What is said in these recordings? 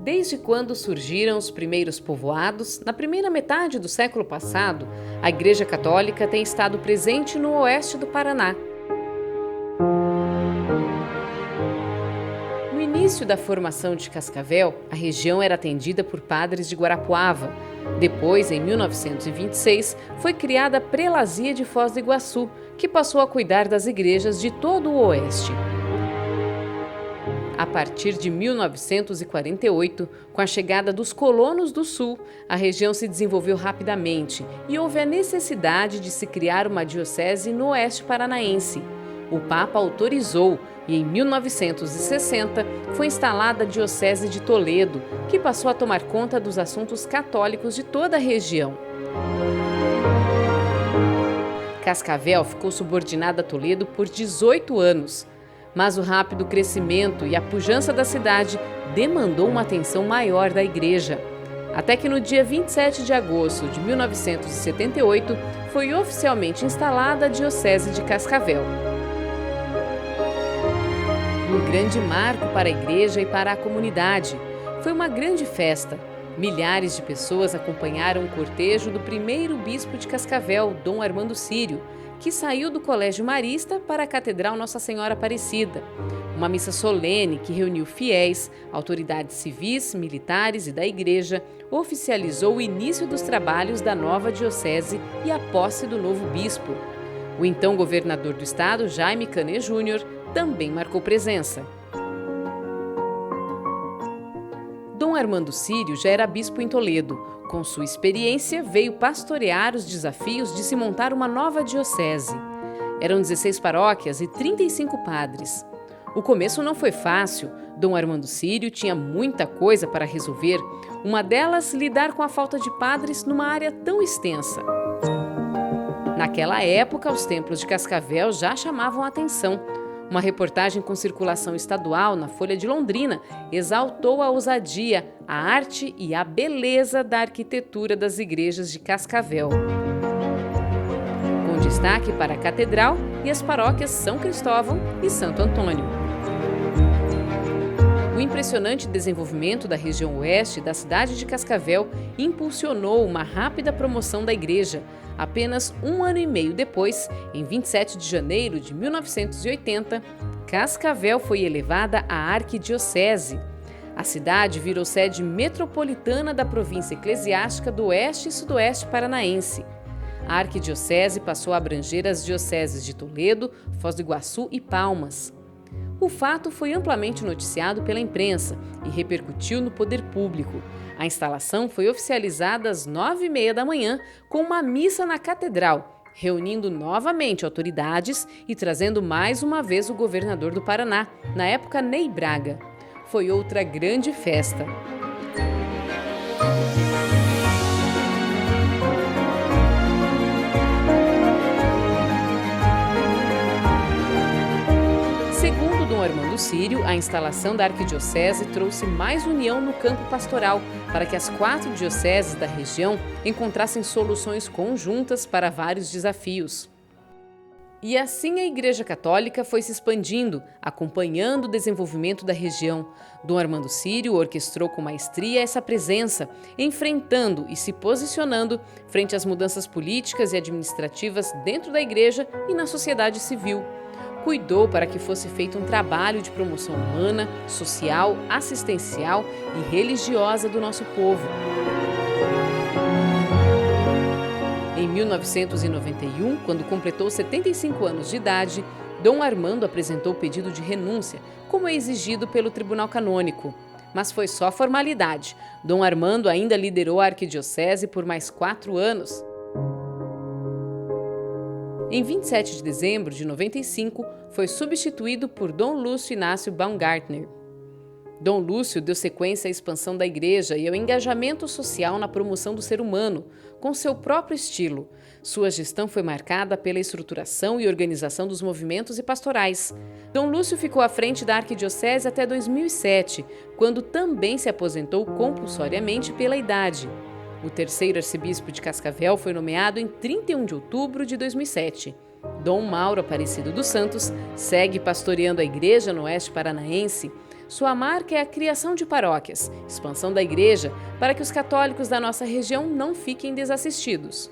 Desde quando surgiram os primeiros povoados, na primeira metade do século passado, a Igreja Católica tem estado presente no oeste do Paraná. No início da formação de Cascavel, a região era atendida por padres de Guarapuava. Depois, em 1926, foi criada a Prelazia de Foz do Iguaçu, que passou a cuidar das igrejas de todo o oeste. A partir de 1948, com a chegada dos colonos do Sul, a região se desenvolveu rapidamente e houve a necessidade de se criar uma diocese no oeste paranaense. O Papa autorizou e, em 1960, foi instalada a Diocese de Toledo, que passou a tomar conta dos assuntos católicos de toda a região. Cascavel ficou subordinada a Toledo por 18 anos. Mas o rápido crescimento e a pujança da cidade demandou uma atenção maior da igreja. Até que no dia 27 de agosto de 1978 foi oficialmente instalada a Diocese de Cascavel. Um grande marco para a igreja e para a comunidade. Foi uma grande festa. Milhares de pessoas acompanharam o cortejo do primeiro bispo de Cascavel, Dom Armando Sírio, que saiu do Colégio Marista para a Catedral Nossa Senhora Aparecida. Uma missa solene que reuniu fiéis, autoridades civis, militares e da igreja, oficializou o início dos trabalhos da nova diocese e a posse do novo bispo. O então governador do estado, Jaime Canet Júnior, também marcou presença. Dom Armando Sírio já era bispo em Toledo. Com sua experiência, veio pastorear os desafios de se montar uma nova diocese. Eram 16 paróquias e 35 padres. O começo não foi fácil. Dom Armando Sírio tinha muita coisa para resolver. Uma delas, lidar com a falta de padres numa área tão extensa. Naquela época, os templos de Cascavel já chamavam a atenção. Uma reportagem com circulação estadual na Folha de Londrina exaltou a ousadia, a arte e a beleza da arquitetura das igrejas de Cascavel. Com destaque para a Catedral e as paróquias São Cristóvão e Santo Antônio. O impressionante desenvolvimento da região oeste da cidade de Cascavel impulsionou uma rápida promoção da igreja. Apenas um ano e meio depois, em 27 de janeiro de 1980, Cascavel foi elevada à arquidiocese. A cidade virou sede metropolitana da província eclesiástica do Oeste e Sudoeste Paranaense. A arquidiocese passou a abranger as dioceses de Toledo, Foz do Iguaçu e Palmas. O fato foi amplamente noticiado pela imprensa e repercutiu no poder público. A instalação foi oficializada às 9h30 da manhã com uma missa na catedral, reunindo novamente autoridades e trazendo mais uma vez o governador do Paraná, na época Ney Braga. Foi outra grande festa. Segundo Dom Armando Sírio, a instalação da arquidiocese trouxe mais união no campo pastoral para que as 4 dioceses da região encontrassem soluções conjuntas para vários desafios. E assim a Igreja Católica foi se expandindo, acompanhando o desenvolvimento da região. Dom Armando Sírio orquestrou com maestria essa presença, enfrentando e se posicionando frente às mudanças políticas e administrativas dentro da Igreja e na sociedade civil. Cuidou para que fosse feito um trabalho de promoção humana, social, assistencial e religiosa do nosso povo. Em 1991, quando completou 75 anos de idade, Dom Armando apresentou o pedido de renúncia, como é exigido pelo Tribunal Canônico. Mas foi só formalidade. Dom Armando ainda liderou a arquidiocese por mais 4 anos. Em 27 de dezembro de 95, foi substituído por Dom Lúcio Inácio Baumgartner. Dom Lúcio deu sequência à expansão da igreja e ao engajamento social na promoção do ser humano, com seu próprio estilo. Sua gestão foi marcada pela estruturação e organização dos movimentos e pastorais. Dom Lúcio ficou à frente da arquidiocese até 2007, quando também se aposentou compulsoriamente pela idade. O terceiro arcebispo de Cascavel foi nomeado em 31 de outubro de 2007. Dom Mauro Aparecido dos Santos segue pastoreando a igreja no oeste paranaense. Sua marca é a criação de paróquias, expansão da igreja, para que os católicos da nossa região não fiquem desassistidos.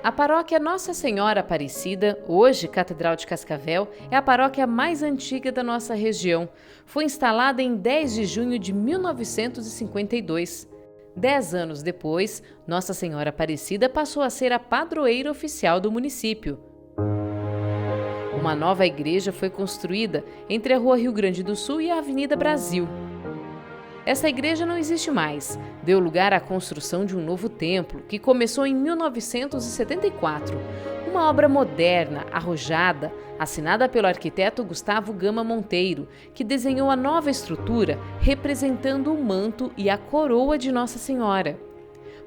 A paróquia Nossa Senhora Aparecida, hoje Catedral de Cascavel, é a paróquia mais antiga da nossa região. Foi instalada em 10 de junho de 1952. 10 anos depois, Nossa Senhora Aparecida passou a ser a padroeira oficial do município. Uma nova igreja foi construída entre a Rua Rio Grande do Sul e a Avenida Brasil. Essa igreja não existe mais. Deu lugar à construção de um novo templo, que começou em 1974. Uma obra moderna, arrojada, assinada pelo arquiteto Gustavo Gama Monteiro, que desenhou a nova estrutura representando o manto e a coroa de Nossa Senhora.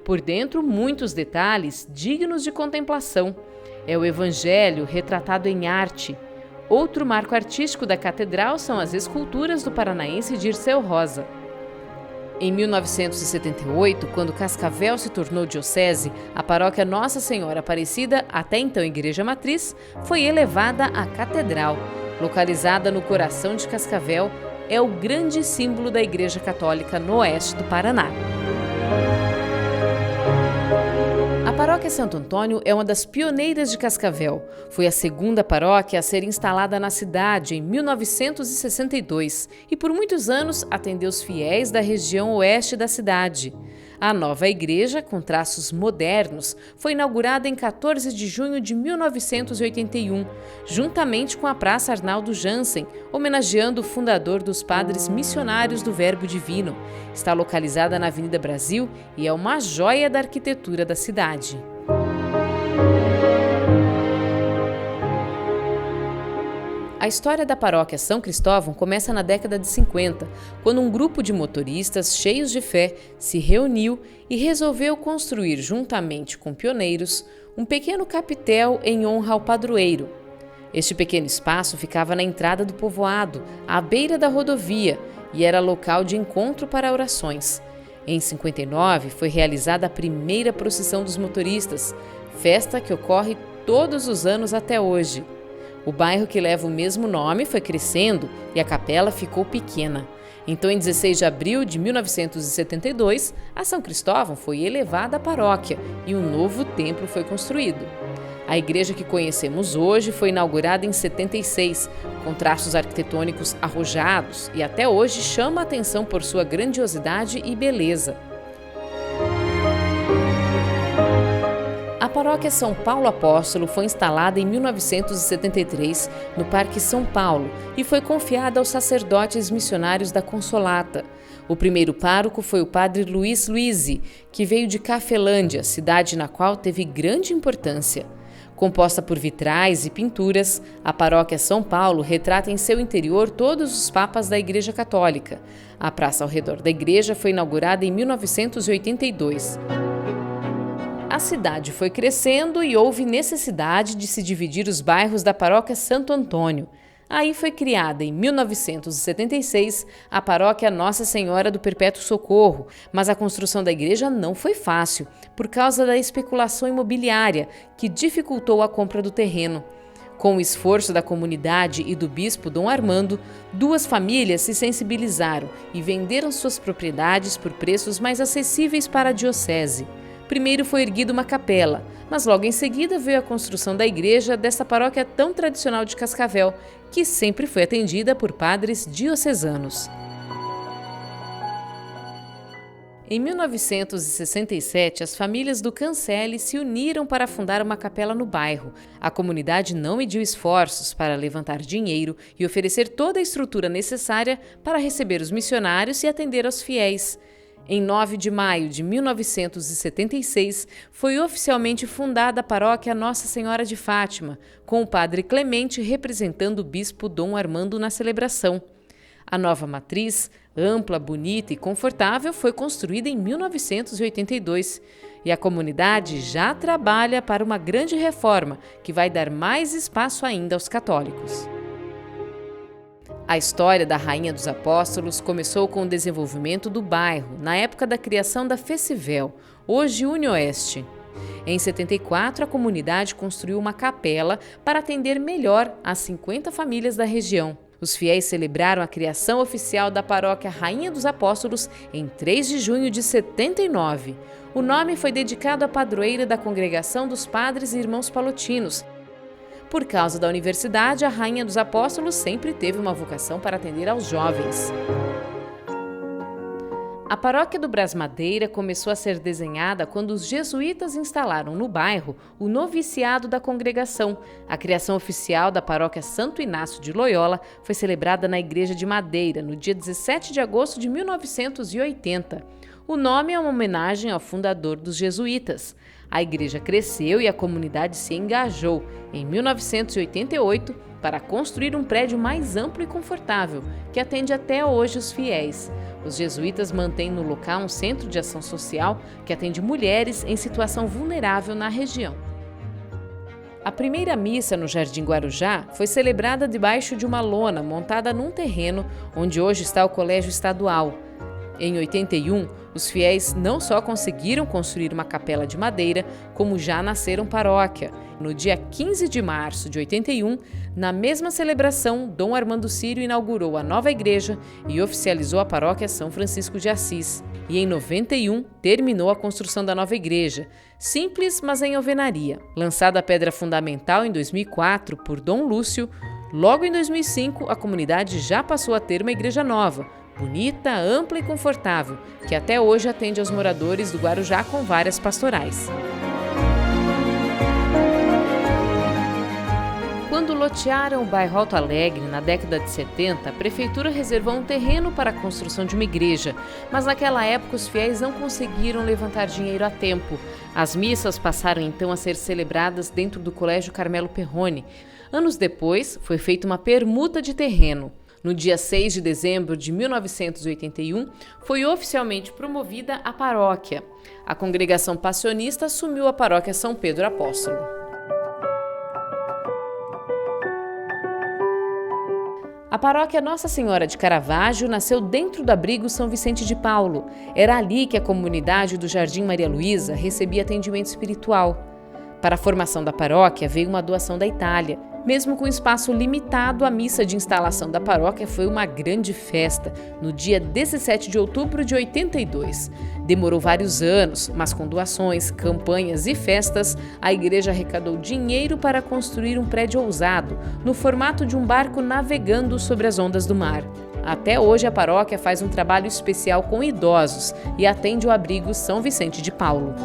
Por dentro, muitos detalhes dignos de contemplação. É o Evangelho retratado em arte. Outro marco artístico da catedral são as esculturas do paranaense Dirceu Rosa. Em 1978, quando Cascavel se tornou diocese, a paróquia Nossa Senhora Aparecida, até então igreja matriz, foi elevada à catedral. Localizada no coração de Cascavel, é o grande símbolo da Igreja Católica no oeste do Paraná. A paróquia Santo Antônio é uma das pioneiras de Cascavel. Foi a segunda paróquia a ser instalada na cidade em 1962 e por muitos anos atendeu os fiéis da região oeste da cidade. A nova igreja, com traços modernos, foi inaugurada em 14 de junho de 1981, juntamente com a Praça Arnaldo Jansen, homenageando o fundador dos Padres Missionários do Verbo Divino. Está localizada na Avenida Brasil e é uma joia da arquitetura da cidade. A história da paróquia São Cristóvão começa na década de 50, quando um grupo de motoristas cheios de fé se reuniu e resolveu construir, juntamente com pioneiros, um pequeno capitel em honra ao padroeiro. Este pequeno espaço ficava na entrada do povoado, à beira da rodovia, e era local de encontro para orações. Em 59, foi realizada a primeira procissão dos motoristas, festa que ocorre todos os anos até hoje. O bairro que leva o mesmo nome foi crescendo e a capela ficou pequena. Então, em 16 de abril de 1972, a São Cristóvão foi elevada à paróquia e um novo templo foi construído. A igreja que conhecemos hoje foi inaugurada em 76, com traços arquitetônicos arrojados e até hoje chama a atenção por sua grandiosidade e beleza. A paróquia São Paulo Apóstolo foi instalada em 1973 no Parque São Paulo e foi confiada aos sacerdotes missionários da Consolata. O primeiro pároco foi o padre Luiz Luizzi, que veio de Cafelândia, cidade na qual teve grande importância. Composta por vitrais e pinturas, a paróquia São Paulo retrata em seu interior todos os papas da Igreja Católica. A praça ao redor da igreja foi inaugurada em 1982. A cidade foi crescendo e houve necessidade de se dividir os bairros da paróquia Santo Antônio. Aí foi criada, em 1976, a paróquia Nossa Senhora do Perpétuo Socorro, mas a construção da igreja não foi fácil, por causa da especulação imobiliária, que dificultou a compra do terreno. Com o esforço da comunidade e do bispo Dom Armando, duas famílias se sensibilizaram e venderam suas propriedades por preços mais acessíveis para a diocese. Primeiro foi erguida uma capela, mas logo em seguida veio a construção da igreja dessa paróquia tão tradicional de Cascavel, que sempre foi atendida por padres diocesanos. Em 1967, as famílias do Cancele se uniram para fundar uma capela no bairro. A comunidade não mediu esforços para levantar dinheiro e oferecer toda a estrutura necessária para receber os missionários e atender aos fiéis. Em 9 de maio de 1976, foi oficialmente fundada a paróquia Nossa Senhora de Fátima, com o padre Clemente representando o bispo Dom Armando na celebração. A nova matriz, ampla, bonita e confortável, foi construída em 1982 e a comunidade já trabalha para uma grande reforma que vai dar mais espaço ainda aos católicos. A história da Rainha dos Apóstolos começou com o desenvolvimento do bairro, na época da criação da Festivel, hoje UniOeste. Em 74, a comunidade construiu uma capela para atender melhor as 50 famílias da região. Os fiéis celebraram a criação oficial da paróquia Rainha dos Apóstolos em 3 de junho de 79. O nome foi dedicado à padroeira da Congregação dos Padres e Irmãos Palotinos. Por causa da universidade, a Rainha dos Apóstolos sempre teve uma vocação para atender aos jovens. A paróquia do Brás Madeira começou a ser desenhada quando os jesuítas instalaram no bairro o noviciado da congregação. A criação oficial da paróquia Santo Inácio de Loyola foi celebrada na Igreja de Madeira, no dia 17 de agosto de 1980. O nome é uma homenagem ao fundador dos jesuítas. A igreja cresceu e a comunidade se engajou, em 1988, para construir um prédio mais amplo e confortável, que atende até hoje os fiéis. Os jesuítas mantêm no local um centro de ação social que atende mulheres em situação vulnerável na região. A primeira missa no Jardim Guarujá foi celebrada debaixo de uma lona montada num terreno onde hoje está o Colégio Estadual. Em 81, os fiéis não só conseguiram construir uma capela de madeira, como já nasceram paróquia. No dia 15 de março de 81, na mesma celebração, Dom Armando Sírio inaugurou a nova igreja e oficializou a paróquia São Francisco de Assis. E em 91, terminou a construção da nova igreja, simples, mas em alvenaria. Lançada a pedra fundamental em 2004 por Dom Lúcio, logo em 2005 a comunidade já passou a ter uma igreja nova, bonita, ampla e confortável, que até hoje atende aos moradores do Guarujá com várias pastorais. Quando lotearam o bairro Alto Alegre, na década de 70, a prefeitura reservou um terreno para a construção de uma igreja, mas naquela época os fiéis não conseguiram levantar dinheiro a tempo. As missas passaram então a ser celebradas dentro do Colégio Carmelo Perrone. Anos depois, foi feita uma permuta de terreno. No dia 6 de dezembro de 1981, foi oficialmente promovida a paróquia. A congregação passionista assumiu a paróquia São Pedro Apóstolo. A paróquia Nossa Senhora de Caravaggio nasceu dentro do abrigo São Vicente de Paulo. Era ali que a comunidade do Jardim Maria Luísa recebia atendimento espiritual. Para a formação da paróquia veio uma doação da Itália. Mesmo com espaço limitado, a missa de instalação da paróquia foi uma grande festa, no dia 17 de outubro de 82. Demorou vários anos, mas com doações, campanhas e festas, a igreja arrecadou dinheiro para construir um prédio ousado, no formato de um barco navegando sobre as ondas do mar. Até hoje, a paróquia faz um trabalho especial com idosos e atende o abrigo São Vicente de Paulo.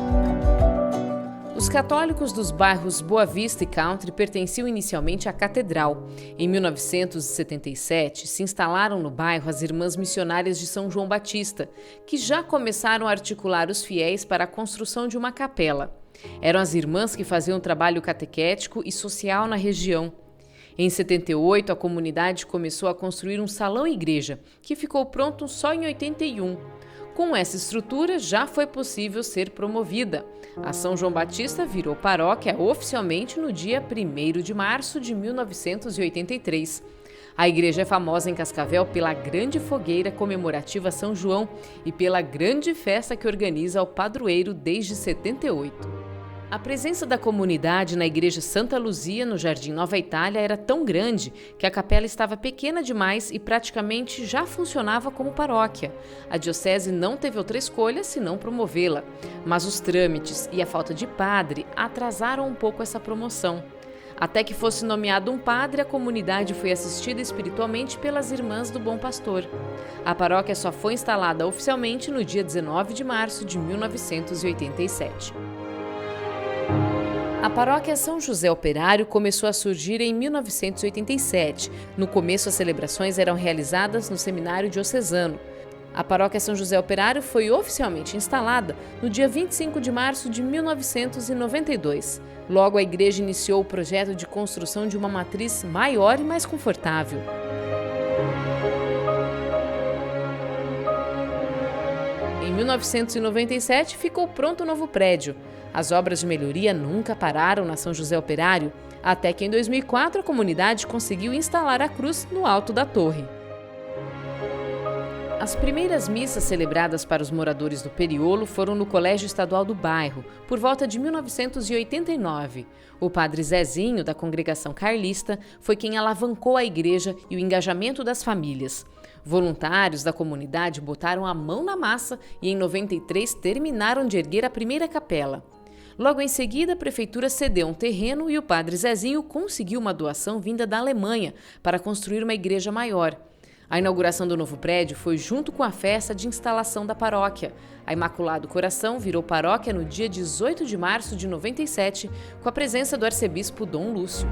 Os católicos dos bairros Boa Vista e Country pertenciam inicialmente à Catedral. Em 1977, se instalaram no bairro as Irmãs Missionárias de São João Batista, que já começaram a articular os fiéis para a construção de uma capela. Eram as irmãs que faziam um trabalho catequético e social na região. Em 78, a comunidade começou a construir um salão-igreja, que ficou pronto só em 81. Com essa estrutura, já foi possível ser promovida. A São João Batista virou paróquia oficialmente no dia 1º de março de 1983. A igreja é famosa em Cascavel pela grande fogueira comemorativa São João e pela grande festa que organiza o padroeiro desde 78. A presença da comunidade na igreja Santa Luzia, no Jardim Nova Itália, era tão grande que a capela estava pequena demais e praticamente já funcionava como paróquia. A diocese não teve outra escolha senão promovê-la, mas os trâmites e a falta de padre atrasaram um pouco essa promoção. Até que fosse nomeado um padre, a comunidade foi assistida espiritualmente pelas Irmãs do Bom Pastor. A paróquia só foi instalada oficialmente no dia 19 de março de 1987. A paróquia São José Operário começou a surgir em 1987. No começo, as celebrações eram realizadas no Seminário Diocesano. A paróquia São José Operário foi oficialmente instalada no dia 25 de março de 1992. Logo, a igreja iniciou o projeto de construção de uma matriz maior e mais confortável. Em 1997, ficou pronto o novo prédio. As obras de melhoria nunca pararam na São José Operário, até que em 2004 a comunidade conseguiu instalar a cruz no alto da torre. As primeiras missas celebradas para os moradores do Periolo foram no Colégio Estadual do bairro, por volta de 1989. O padre Zezinho, da congregação carlista, foi quem alavancou a igreja e o engajamento das famílias. Voluntários da comunidade botaram a mão na massa e em 93 terminaram de erguer a primeira capela. Logo em seguida, a prefeitura cedeu um terreno e o padre Zezinho conseguiu uma doação vinda da Alemanha para construir uma igreja maior. A inauguração do novo prédio foi junto com a festa de instalação da paróquia. A Imaculado Coração virou paróquia no dia 18 de março de 97, com a presença do arcebispo Dom Lúcio.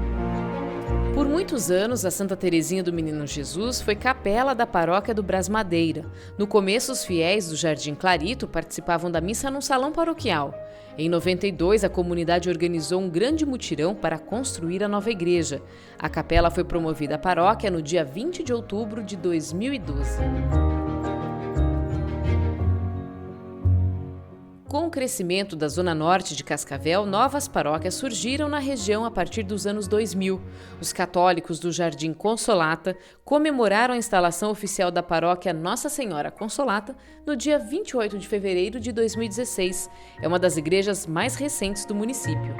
Por muitos anos, a Santa Teresinha do Menino Jesus foi capela da paróquia do Brás Madeira. No começo, os fiéis do Jardim Clarito participavam da missa num salão paroquial. Em 92, a comunidade organizou um grande mutirão para construir a nova igreja. A capela foi promovida à paróquia no dia 20 de outubro de 2012. Com o crescimento da zona norte de Cascavel, novas paróquias surgiram na região a partir dos anos 2000. Os católicos do Jardim Consolata comemoraram a instalação oficial da paróquia Nossa Senhora Consolata no dia 28 de fevereiro de 2016. É uma das igrejas mais recentes do município.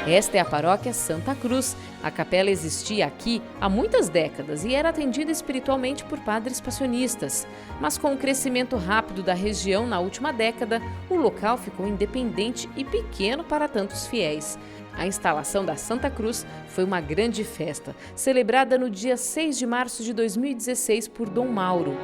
Esta é a paróquia Santa Cruz. A capela existia aqui há muitas décadas e era atendida espiritualmente por padres passionistas. Mas com o crescimento rápido da região na última década, o local ficou independente e pequeno para tantos fiéis. A instalação da Santa Cruz foi uma grande festa, celebrada no dia 6 de março de 2016 por Dom Mauro.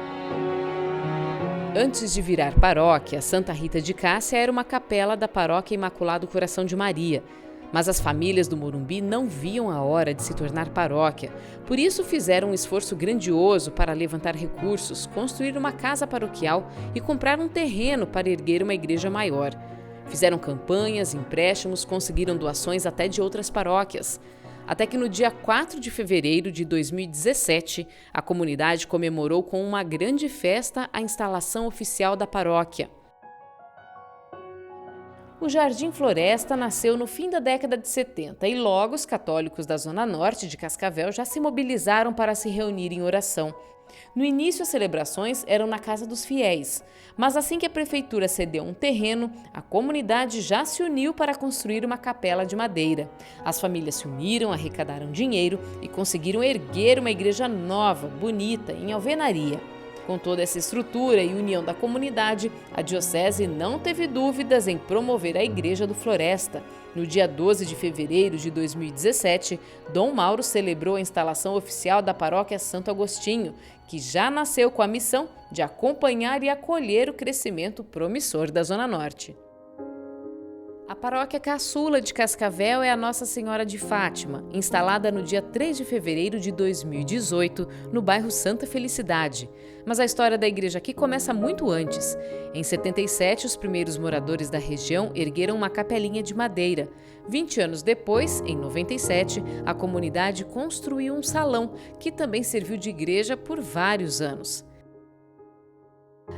Antes de virar paróquia, Santa Rita de Cássia era uma capela da paróquia Imaculado Coração de Maria. Mas as famílias do Morumbi não viam a hora de se tornar paróquia. Por isso fizeram um esforço grandioso para levantar recursos, construir uma casa paroquial e comprar um terreno para erguer uma igreja maior. Fizeram campanhas, empréstimos, conseguiram doações até de outras paróquias. Até que no dia 4 de fevereiro de 2017, a comunidade comemorou com uma grande festa a instalação oficial da paróquia. O Jardim Floresta nasceu no fim da década de 70 e logo os católicos da zona norte de Cascavel já se mobilizaram para se reunir em oração. No início, as celebrações eram na casa dos fiéis, mas assim que a prefeitura cedeu um terreno, a comunidade já se uniu para construir uma capela de madeira. As famílias se uniram, arrecadaram dinheiro e conseguiram erguer uma igreja nova, bonita, em alvenaria. Com toda essa estrutura e união da comunidade, a diocese não teve dúvidas em promover a Igreja do Floresta. No dia 12 de fevereiro de 2017, Dom Mauro celebrou a instalação oficial da paróquia Santo Agostinho, que já nasceu com a missão de acompanhar e acolher o crescimento promissor da Zona Norte. A paróquia caçula de Cascavel é a Nossa Senhora de Fátima, instalada no dia 3 de fevereiro de 2018, no bairro Santa Felicidade. Mas a história da igreja aqui começa muito antes. Em 77, os primeiros moradores da região ergueram uma capelinha de madeira. 20 anos depois, em 97, a comunidade construiu um salão, que também serviu de igreja por vários anos.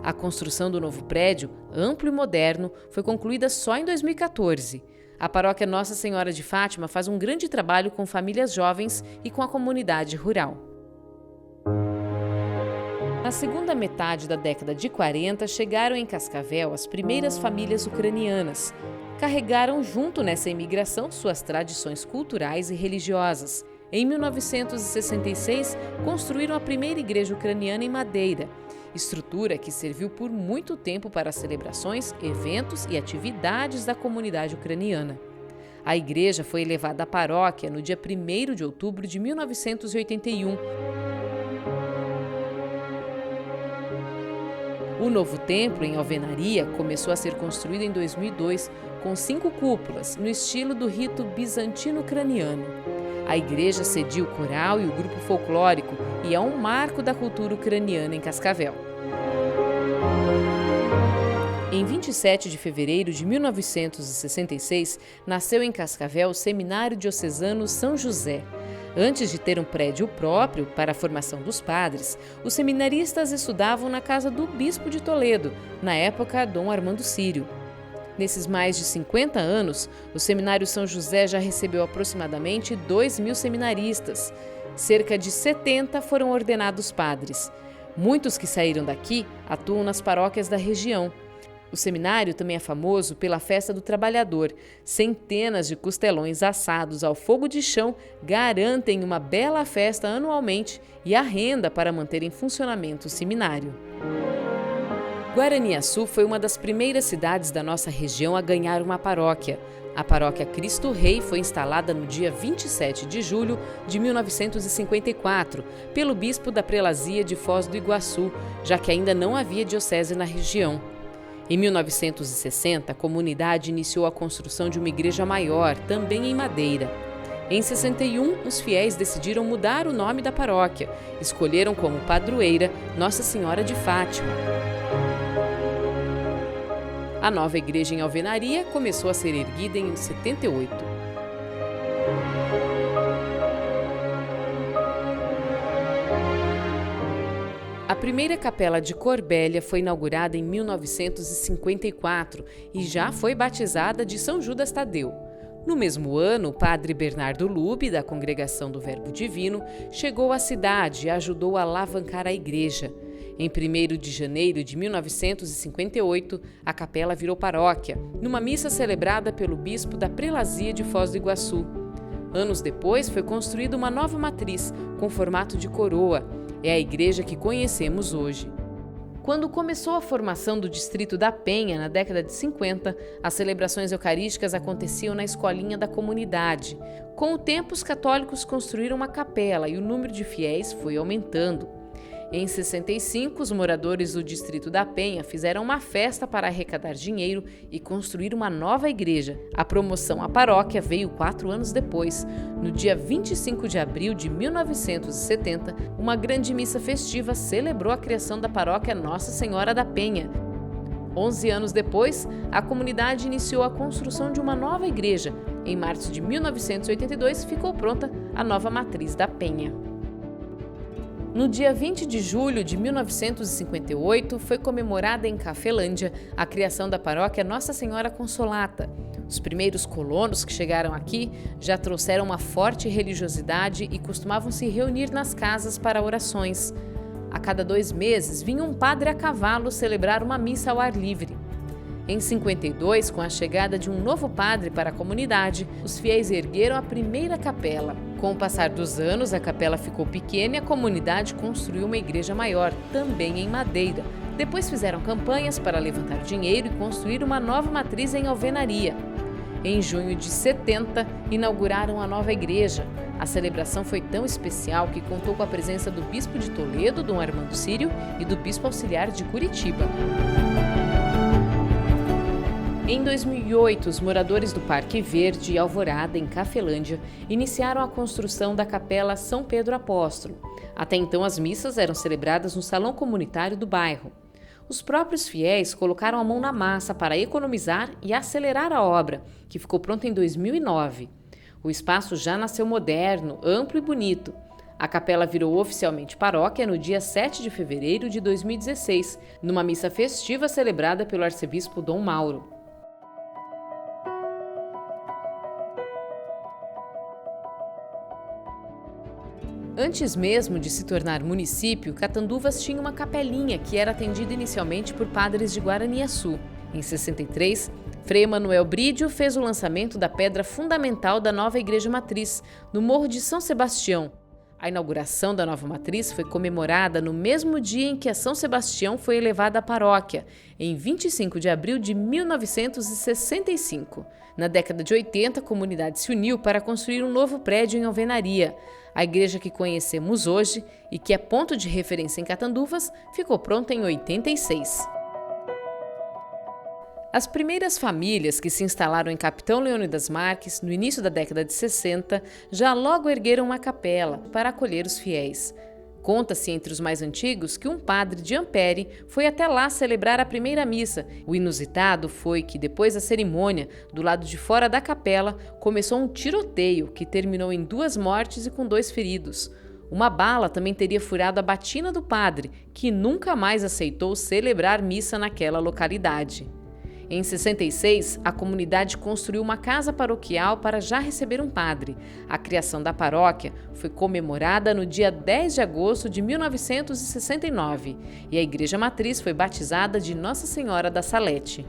A construção do novo prédio, amplo e moderno, foi concluída só em 2014. A paróquia Nossa Senhora de Fátima faz um grande trabalho com famílias jovens e com a comunidade rural. Na segunda metade da década de 40, chegaram em Cascavel as primeiras famílias ucranianas. Carregaram junto nessa imigração suas tradições culturais e religiosas. Em 1966, construíram a primeira igreja ucraniana em madeira, estrutura que serviu por muito tempo para celebrações, eventos e atividades da comunidade ucraniana. A igreja foi elevada à paróquia no dia 1º de outubro de 1981. O novo templo, em alvenaria, começou a ser construído em 2002, com 5 cúpulas, no estilo do rito bizantino-ucraniano. A igreja cedia o coral e o grupo folclórico e é um marco da cultura ucraniana em Cascavel. Em 27 de fevereiro de 1966, nasceu em Cascavel o Seminário Diocesano São José. Antes de ter um prédio próprio para a formação dos padres, os seminaristas estudavam na casa do bispo de Toledo, na época Dom Armando Sírio. Nesses mais de 50 anos, o Seminário São José já recebeu aproximadamente 2.000 seminaristas. Cerca de 70 foram ordenados padres. Muitos que saíram daqui atuam nas paróquias da região. O seminário também é famoso pela Festa do Trabalhador. Centenas de costelões assados ao fogo de chão garantem uma bela festa anualmente e a renda para manter em funcionamento o seminário. Guaraniaçu foi uma das primeiras cidades da nossa região a ganhar uma paróquia. A paróquia Cristo Rei foi instalada no dia 27 de julho de 1954 pelo bispo da prelazia de Foz do Iguaçu, já que ainda não havia diocese na região. Em 1960, a comunidade iniciou a construção de uma igreja maior, também em madeira. Em 61, os fiéis decidiram mudar o nome da paróquia. Escolheram como padroeira Nossa Senhora de Fátima. A nova igreja em Alvenaria começou a ser erguida em 78. A primeira capela de Corbélia foi inaugurada em 1954 e já foi batizada de São Judas Tadeu. No mesmo ano, o padre Bernardo Lube, da Congregação do Verbo Divino, chegou à cidade e ajudou a alavancar a igreja. Em 1º de janeiro de 1958, a capela virou paróquia, numa missa celebrada pelo bispo da prelazia de Foz do Iguaçu. Anos depois, foi construída uma nova matriz, com formato de coroa. É a igreja que conhecemos hoje. Quando começou a formação do Distrito da Penha, na década de 50, as celebrações eucarísticas aconteciam na escolinha da comunidade. Com o tempo, os católicos construíram uma capela e o número de fiéis foi aumentando. Em 65, os moradores do Distrito da Penha fizeram uma festa para arrecadar dinheiro e construir uma nova igreja. A promoção à paróquia veio 4 anos depois. No dia 25 de abril de 1970, uma grande missa festiva celebrou a criação da paróquia Nossa Senhora da Penha. 11 anos depois, a comunidade iniciou a construção de uma nova igreja. Em março de 1982, ficou pronta a nova matriz da Penha. No dia 20 de julho de 1958, foi comemorada em Cafelândia a criação da paróquia Nossa Senhora Consolata. Os primeiros colonos que chegaram aqui já trouxeram uma forte religiosidade e costumavam se reunir nas casas para orações. A cada 2 meses, vinha um padre a cavalo celebrar uma missa ao ar livre. Em 52, com a chegada de um novo padre para a comunidade, os fiéis ergueram a primeira capela. Com o passar dos anos, a capela ficou pequena e a comunidade construiu uma igreja maior, também em madeira. Depois fizeram campanhas para levantar dinheiro e construir uma nova matriz em alvenaria. Em junho de 70, inauguraram a nova igreja. A celebração foi tão especial que contou com a presença do bispo de Toledo, Dom Armando Sírio, e do bispo auxiliar de Curitiba. Em 2008, os moradores do Parque Verde e Alvorada, em Cafelândia, iniciaram a construção da Capela São Pedro Apóstolo. Até então, as missas eram celebradas no salão comunitário do bairro. Os próprios fiéis colocaram a mão na massa para economizar e acelerar a obra, que ficou pronta em 2009. O espaço já nasceu moderno, amplo e bonito. A capela virou oficialmente paróquia no dia 7 de fevereiro de 2016, numa missa festiva celebrada pelo arcebispo Dom Mauro. Antes mesmo de se tornar município, Catanduvas tinha uma capelinha que era atendida inicialmente por padres de Guaraniaçu. Em 63, Frei Emanuel Brídio fez o lançamento da pedra fundamental da nova igreja matriz, no Morro de São Sebastião. A inauguração da nova matriz foi comemorada no mesmo dia em que a São Sebastião foi elevada à paróquia, em 25 de abril de 1965. Na década de 80, a comunidade se uniu para construir um novo prédio em alvenaria. A igreja que conhecemos hoje, e que é ponto de referência em Catanduvas, ficou pronta em 86. As primeiras famílias que se instalaram em Capitão Leônidas Marques, no início da década de 60, já logo ergueram uma capela para acolher os fiéis. Conta-se entre os mais antigos que um padre de Ampere foi até lá celebrar a primeira missa. O inusitado foi que, depois da cerimônia, do lado de fora da capela, começou um tiroteio que terminou em 2 mortes e com 2 feridos. Uma bala também teria furado a batina do padre, que nunca mais aceitou celebrar missa naquela localidade. Em 66, a comunidade construiu uma casa paroquial para já receber um padre. A criação da paróquia foi comemorada no dia 10 de agosto de 1969 e a igreja matriz foi batizada de Nossa Senhora da Salete.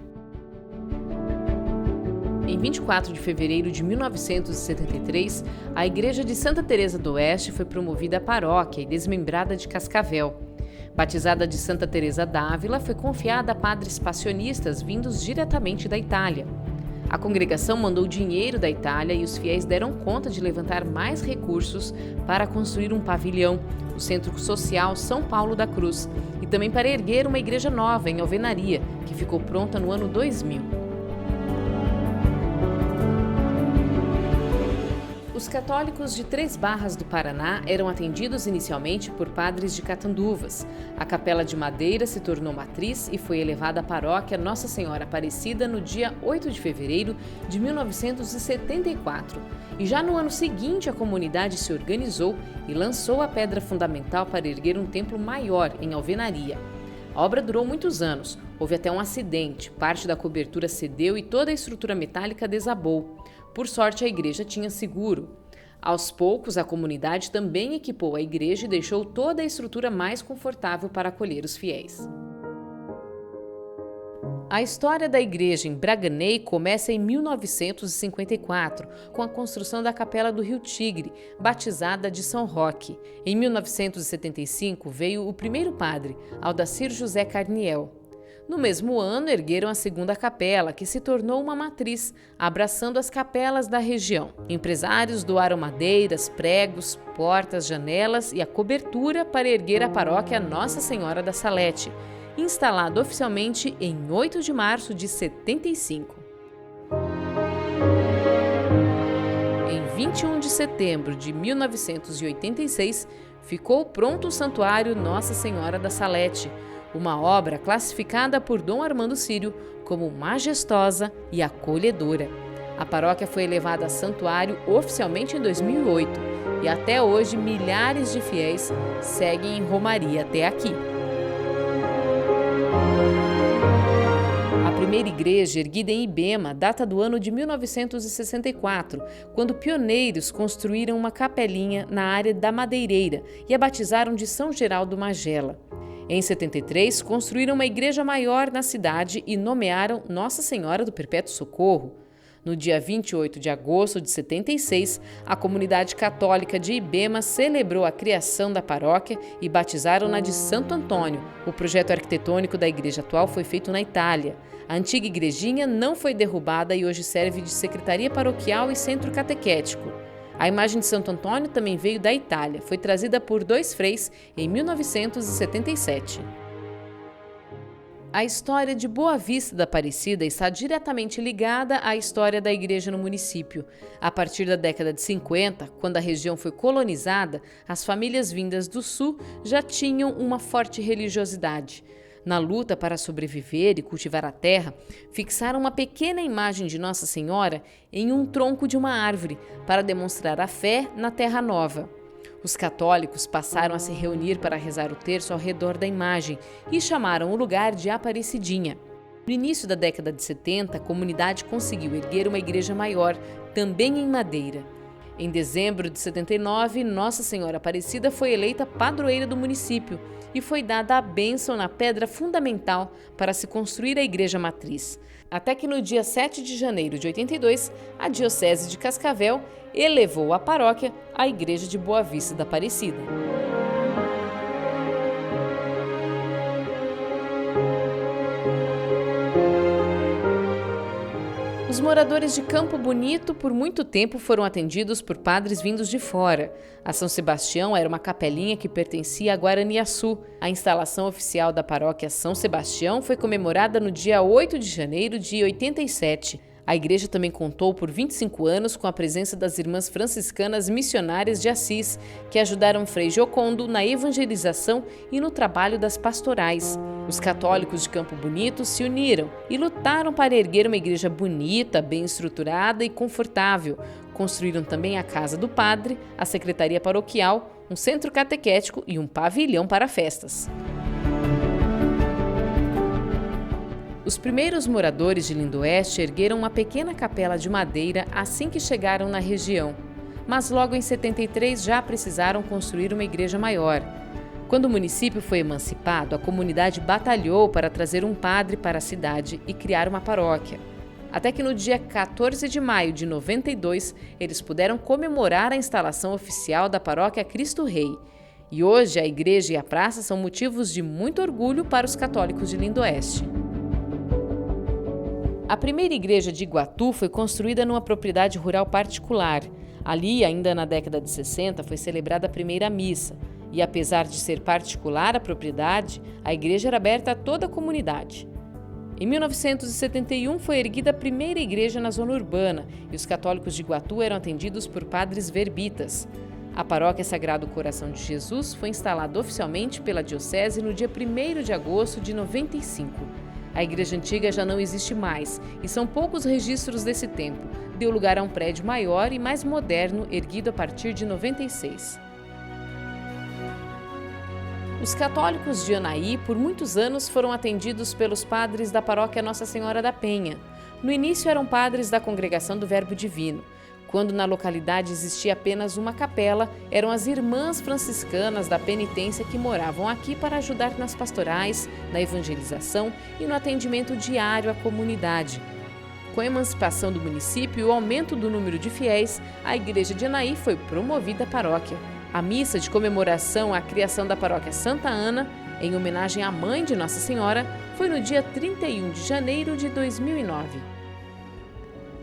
Em 24 de fevereiro de 1973, a igreja de Santa Teresa do Oeste foi promovida a paróquia e desmembrada de Cascavel. Batizada de Santa Teresa d'Ávila, foi confiada a padres passionistas vindos diretamente da Itália. A congregação mandou dinheiro da Itália e os fiéis deram conta de levantar mais recursos para construir um pavilhão, o Centro Social São Paulo da Cruz, e também para erguer uma igreja nova em Alvenaria, que ficou pronta no ano 2000. Os católicos de Três Barras do Paraná eram atendidos inicialmente por padres de Catanduvas. A Capela de Madeira se tornou matriz e foi elevada à paróquia Nossa Senhora Aparecida no dia 8 de fevereiro de 1974. E já no ano seguinte, a comunidade se organizou e lançou a pedra fundamental para erguer um templo maior em Alvenaria. A obra durou muitos anos. Houve até um acidente, parte da cobertura cedeu e toda a estrutura metálica desabou. Por sorte, a igreja tinha seguro. Aos poucos, a comunidade também equipou a igreja e deixou toda a estrutura mais confortável para acolher os fiéis. A história da igreja em Braganey começa em 1954, com a construção da Capela do Rio Tigre, batizada de São Roque. Em 1975, veio o primeiro padre, Aldacir José Carniel. No mesmo ano, ergueram a segunda capela, que se tornou uma matriz, abraçando as capelas da região. Empresários doaram madeiras, pregos, portas, janelas e a cobertura para erguer a paróquia Nossa Senhora da Salete, instalada oficialmente em 8 de março de 75. Em 21 de setembro de 1986, ficou pronto o Santuário Nossa Senhora da Salete, uma obra classificada por Dom Armando Sírio como majestosa e acolhedora. A paróquia foi elevada a santuário oficialmente em 2008 e até hoje milhares de fiéis seguem em romaria até aqui. A primeira igreja, erguida em Ibema, data do ano de 1964, quando pioneiros construíram uma capelinha na área da Madeireira e a batizaram de São Geraldo Magela. Em 73, construíram uma igreja maior na cidade e nomearam Nossa Senhora do Perpétuo Socorro. No dia 28 de agosto de 76, a comunidade católica de Ibema celebrou a criação da paróquia e batizaram-na de Santo Antônio. O projeto arquitetônico da igreja atual foi feito na Itália. A antiga igrejinha não foi derrubada e hoje serve de secretaria paroquial e centro catequético. A imagem de Santo Antônio também veio da Itália. Foi trazida por 2 freis em 1977. A história de Boa Vista da Aparecida está diretamente ligada à história da igreja no município. A partir da década de 50, quando a região foi colonizada, as famílias vindas do sul já tinham uma forte religiosidade. Na luta para sobreviver e cultivar a terra, fixaram uma pequena imagem de Nossa Senhora em um tronco de uma árvore para demonstrar a fé na terra nova. Os católicos passaram a se reunir para rezar o terço ao redor da imagem e chamaram o lugar de Aparecidinha. No início da década de 70, a comunidade conseguiu erguer uma igreja maior, também em madeira. Em dezembro de 79, Nossa Senhora Aparecida foi eleita padroeira do município e foi dada a bênção na pedra fundamental para se construir a igreja matriz. Até que no dia 7 de janeiro de 82, a Diocese de Cascavel elevou a paróquia à Igreja de Boa Vista da Aparecida. Os moradores de Campo Bonito por muito tempo foram atendidos por padres vindos de fora. A São Sebastião era uma capelinha que pertencia a Guaraniaçu. A instalação oficial da paróquia São Sebastião foi comemorada no dia 8 de janeiro de 87. A igreja também contou por 25 anos com a presença das irmãs franciscanas missionárias de Assis, que ajudaram Frei Giocondo na evangelização e no trabalho das pastorais. Os católicos de Campo Bonito se uniram e lutaram para erguer uma igreja bonita, bem estruturada e confortável. Construíram também a casa do padre, a secretaria paroquial, um centro catequético e um pavilhão para festas. Os primeiros moradores de Lindoeste ergueram uma pequena capela de madeira assim que chegaram na região, mas logo em 73 já precisaram construir uma igreja maior. Quando o município foi emancipado, a comunidade batalhou para trazer um padre para a cidade e criar uma paróquia. Até que no dia 14 de maio de 92, eles puderam comemorar a instalação oficial da paróquia Cristo Rei. E hoje a igreja e a praça são motivos de muito orgulho para os católicos de Lindoeste. A primeira igreja de Iguatu foi construída numa propriedade rural particular. Ali, ainda na década de 60, foi celebrada a primeira missa. E apesar de ser particular a propriedade, a igreja era aberta a toda a comunidade. Em 1971 foi erguida a primeira igreja na zona urbana e os católicos de Iguatu eram atendidos por padres verbitas. A paróquia Sagrado Coração de Jesus foi instalada oficialmente pela diocese no dia 1º de agosto de 95. A igreja antiga já não existe mais e são poucos registros desse tempo. Deu lugar a um prédio maior e mais moderno, erguido a partir de 96. Os católicos de Anaí, por muitos anos, foram atendidos pelos padres da paróquia Nossa Senhora da Penha. No início eram padres da Congregação do Verbo Divino. Quando na localidade existia apenas uma capela, eram as irmãs franciscanas da penitência que moravam aqui para ajudar nas pastorais, na evangelização e no atendimento diário à comunidade. Com a emancipação do município e o aumento do número de fiéis, a igreja de Anaí foi promovida à paróquia. A missa de comemoração à criação da paróquia Santa Ana, em homenagem à mãe de Nossa Senhora, foi no dia 31 de janeiro de 2009.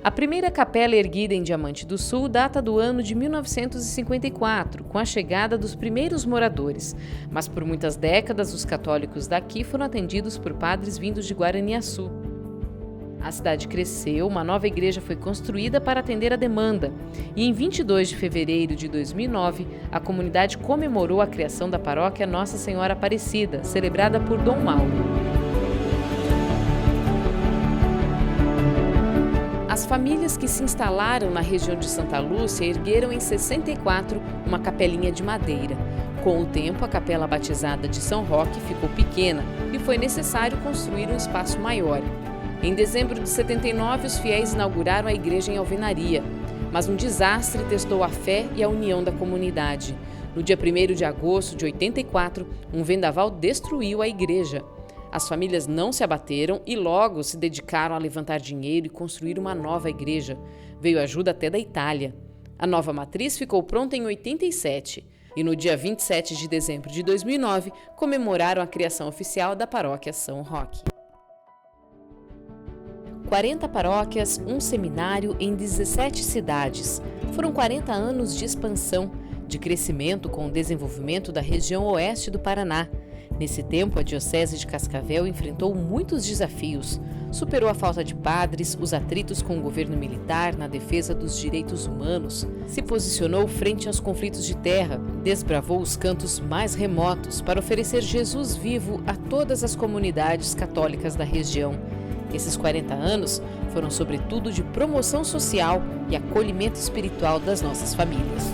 A primeira capela erguida em Diamante do Sul data do ano de 1954, com a chegada dos primeiros moradores, mas por muitas décadas os católicos daqui foram atendidos por padres vindos de Guaraniaçu. A cidade cresceu, uma nova igreja foi construída para atender a demanda, e em 22 de fevereiro de 2009, a comunidade comemorou a criação da paróquia Nossa Senhora Aparecida, celebrada por Dom Mauro. As famílias que se instalaram na região de Santa Lúcia ergueram em 64 uma capelinha de madeira. Com o tempo, a capela batizada de São Roque ficou pequena e foi necessário construir um espaço maior. Em dezembro de 79, os fiéis inauguraram a igreja em alvenaria, mas um desastre testou a fé e a união da comunidade. No dia 1º de agosto de 84, um vendaval destruiu a igreja. As famílias não se abateram e logo se dedicaram a levantar dinheiro e construir uma nova igreja. Veio ajuda até da Itália. A nova matriz ficou pronta em 87 e no dia 27 de dezembro de 2009 comemoraram a criação oficial da paróquia São Roque. 40 paróquias, um seminário em 17 cidades. Foram 40 anos de expansão, de crescimento com o desenvolvimento da região oeste do Paraná. Nesse tempo, a Diocese de Cascavel enfrentou muitos desafios. Superou a falta de padres, os atritos com o governo militar na defesa dos direitos humanos, se posicionou frente aos conflitos de terra, desbravou os cantos mais remotos para oferecer Jesus vivo a todas as comunidades católicas da região. Esses 40 anos foram sobretudo de promoção social e acolhimento espiritual das nossas famílias.